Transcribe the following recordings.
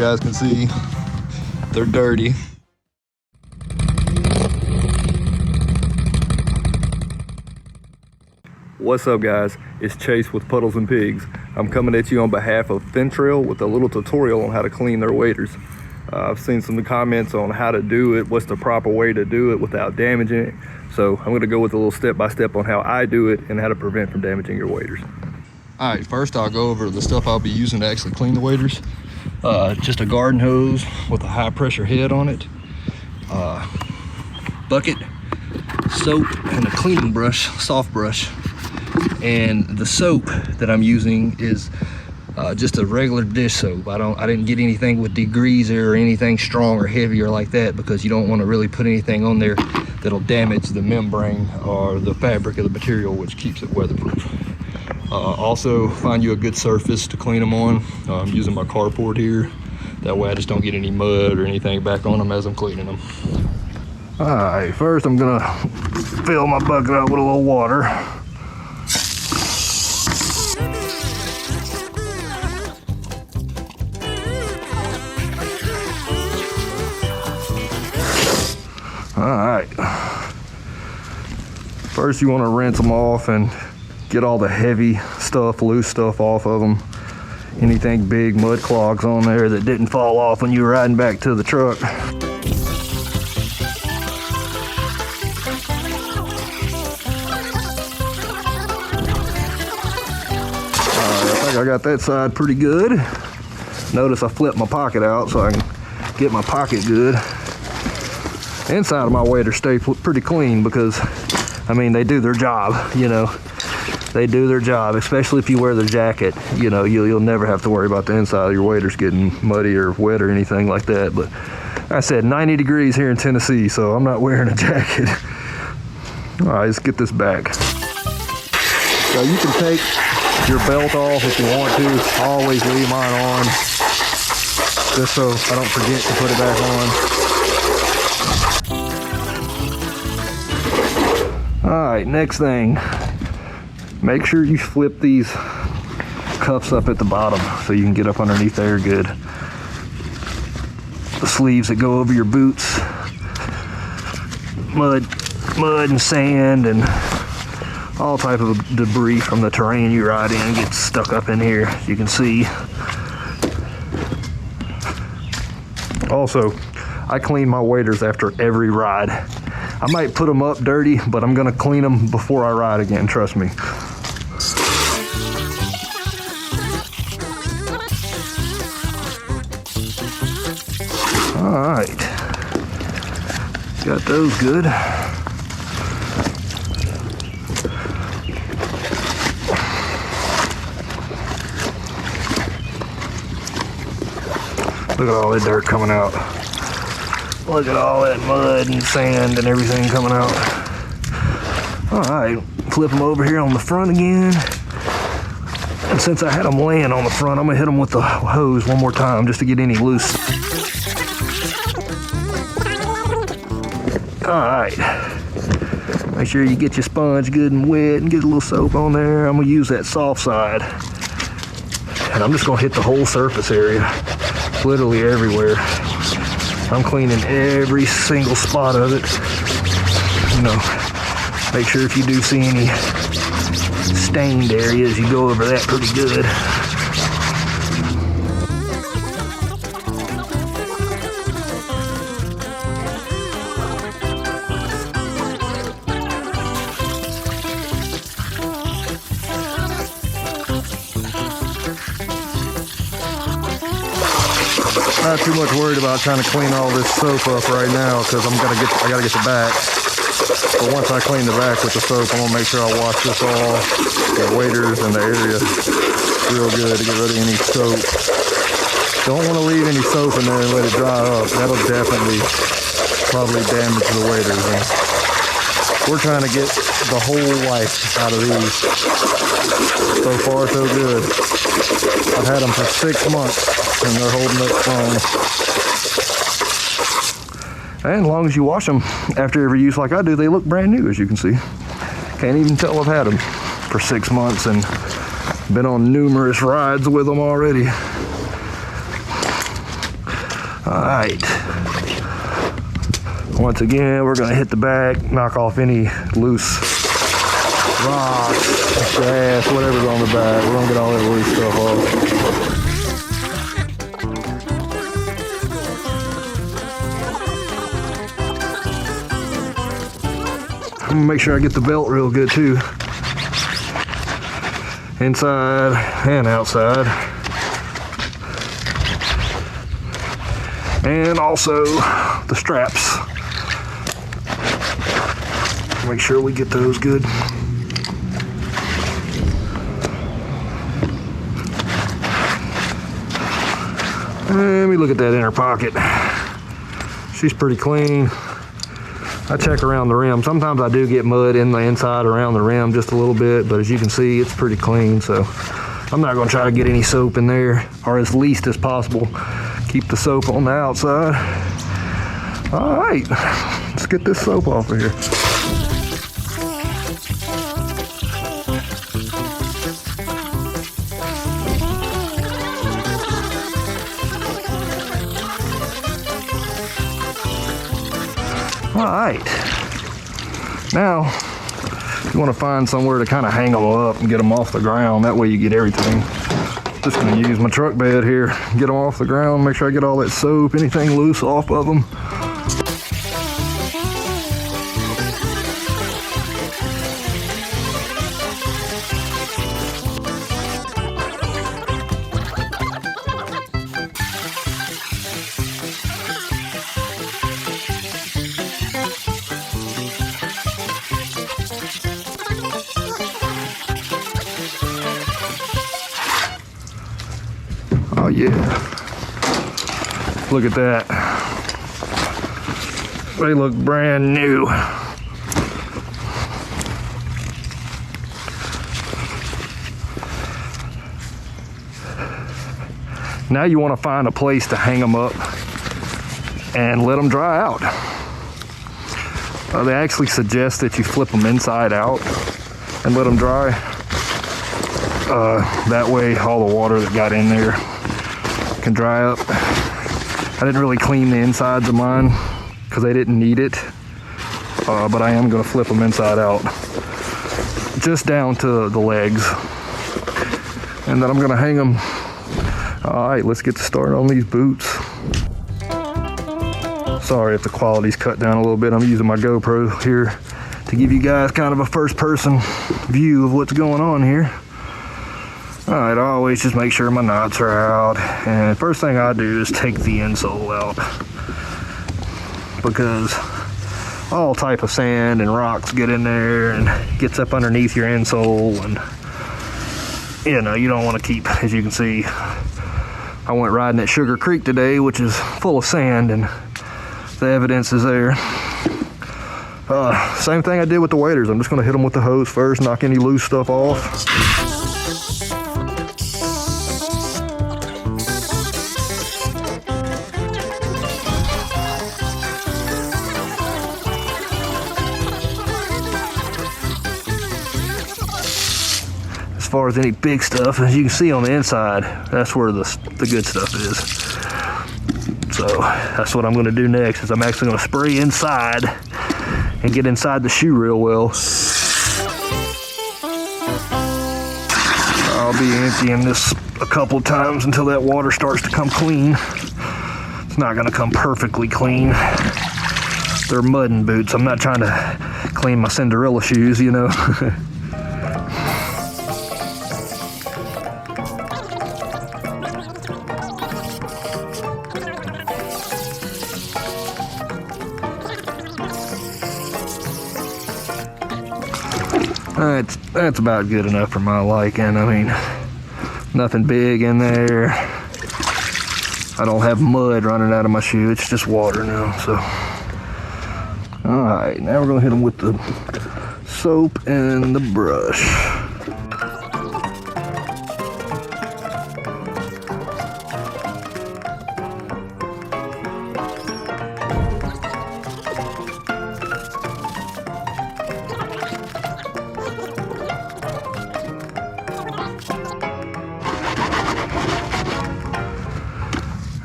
guys can see, they're dirty. What's up guys, it's Chase with Puddles and Pigs. I'm coming at you on behalf of FINNTRAIL with a little tutorial on how to clean their waders. I've seen some comments on how to do it, what's the proper way to do it without damaging it. So I'm gonna go with a little step-by-step on how I do it and how to prevent from damaging your waders. All right, first I'll go over the stuff I'll be using to actually clean the waders. Just a garden hose with a high pressure head on it, bucket, soap, and a cleaning brush, soft brush. And the soap that I'm using is just a regular dish soap. I didn't get anything with degreaser or anything strong or heavier like that, because you don't want to really put anything on there that'll damage the membrane or the fabric of the material, which keeps it weatherproof. Also, find you a good surface to clean them on. I'm using my carport here. That way I just don't get any mud or anything back on them as I'm cleaning them. All right, first I'm gonna fill my bucket up with a little water. All right, first you want to rinse them off and get all the heavy stuff, loose stuff off of them. Anything big, mud clogs on there that didn't fall off when you were riding back to the truck. I think I got that side pretty good. Notice I flipped my pocket out so I can get my pocket good. Inside of my waders stay pretty clean because, I mean, they do their job, you know. They do their job, especially if you wear the jacket. You know, you'll never have to worry about the inside of your waders getting muddy or wet or anything like that. But like I said, 90 degrees here in Tennessee, so I'm not wearing a jacket. All right, let's get this back. So you can take your belt off if you want to. I always leave mine on, just so I don't forget to put it back on. All right, next thing, make sure you flip these cuffs up at the bottom so you can get up underneath there good. The sleeves that go over your boots, mud and sand and all type of debris from the terrain you ride in gets stuck up in here, you can see. Also, I clean my waders after every ride. I might put them up dirty, but I'm gonna clean them before I ride again, trust me. All right, got those good. Look at all that dirt coming out. Look at all that mud and sand and everything coming out. All right, flip them over here on the front again. And since I had them laying on the front, I'm gonna hit them with the hose one more time just to get any loose. All right, make sure you get your sponge good and wet and get a little soap on there. I'm gonna use that soft side. And I'm just gonna hit the whole surface area, literally everywhere. I'm cleaning every single spot of it. You know, make sure if you do see any stained areas, you go over that pretty good. Not too much worried about trying to clean all this soap up right now because I gotta get the back. But once I clean the back with the soap, I'm gonna make sure I wash this all, the waders and the area real good to get rid of any soap. Don't want to leave any soap in there and let it dry up. That'll definitely probably damage the waders. And we're trying to get the whole life out of these. So far, so good. I've had them for 6 months and they're holding up strong. And as long as you wash them after every use like I do, they look brand new, as you can see. Can't even tell I've had them for 6 months and been on numerous rides with them already. Alright. Once again, we're gonna hit the back, knock off any loose rocks, grass, whatever's on the back. We're gonna get all that loose stuff off. I'm gonna make sure I get the belt real good too. Inside and outside. And also the straps. Make sure we get those good. Let me look at that inner pocket. She's pretty clean. I check around the rim. Sometimes I do get mud in the inside around the rim just a little bit, but as you can see, it's pretty clean. So I'm not gonna try to get any soap in there, or as least as possible. Keep the soap on the outside. All right, let's get this soap off of here. All right, now you want to find somewhere to kind of hang them up and get them off the ground. That way you get everything. Just gonna use my truck bed here, get them off the ground, make sure I get all that soap, anything loose off of them. Oh yeah, look at that. They look brand new. Now you want to find a place to hang them up and let them dry out. They actually suggest that you flip them inside out and let them dry. That way all the water that got in there can dry up. I didn't really clean the insides of mine because they didn't need it, but I am going to flip them inside out, just down to the legs, and then I'm going to hang them. All right, let's get started on these boots. Sorry if the quality's cut down a little bit. I'm using my GoPro here to give you guys kind of a first-person view of what's going on here. Alright, I always just make sure my knots are out, and first thing I do is take the insole out, because all type of sand and rocks get in there and gets up underneath your insole, and you know, you don't want to keep, as you can see, I went riding at Sugar Creek today, which is full of sand, and the evidence is there. Same thing I did with the waders. I'm just going to hit them with the hose first, knock any loose stuff off. As far as any big stuff, as you can see on the inside, that's where the good stuff is. So that's what I'm going to do next, is I'm actually going to spray inside and get inside the shoe real well. I'll be emptying this a couple times until that water starts to come clean. It's not going to come perfectly clean. They're mudding boots. I'm not trying to clean my Cinderella shoes, you know. That's about good enough for my liking. I mean, nothing big in there. I don't have mud running out of my shoe. It's just water now. So, all right, now we're gonna hit them with the soap and the brush.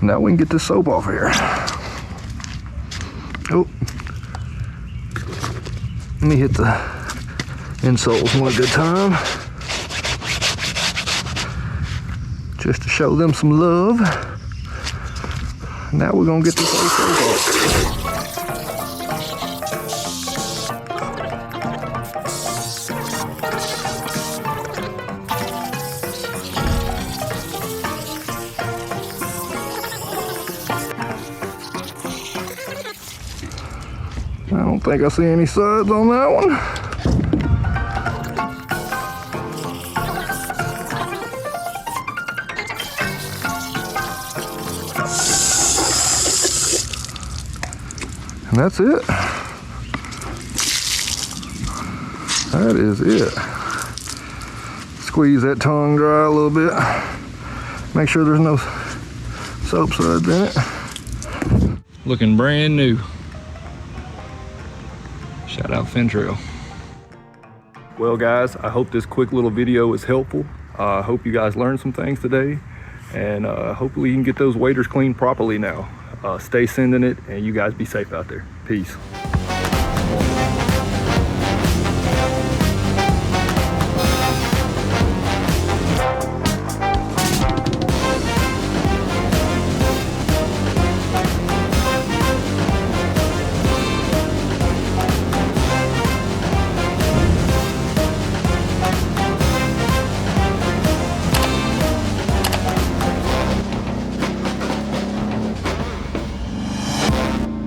Now we can get this soap off here. Oh, let me hit the insoles one good time, just to show them some love. Now we're gonna get this whole soap off. I don't think I see any suds on that one. And that's it. That is it. Squeeze that tongue dry a little bit. Make sure there's no soap suds in it. Looking brand new. Shout out FINNTRAIL. Well guys, I hope this quick little video was helpful. I hope you guys learned some things today, and hopefully you can get those waders cleaned properly now. Stay sending it, and you guys be safe out there. Peace.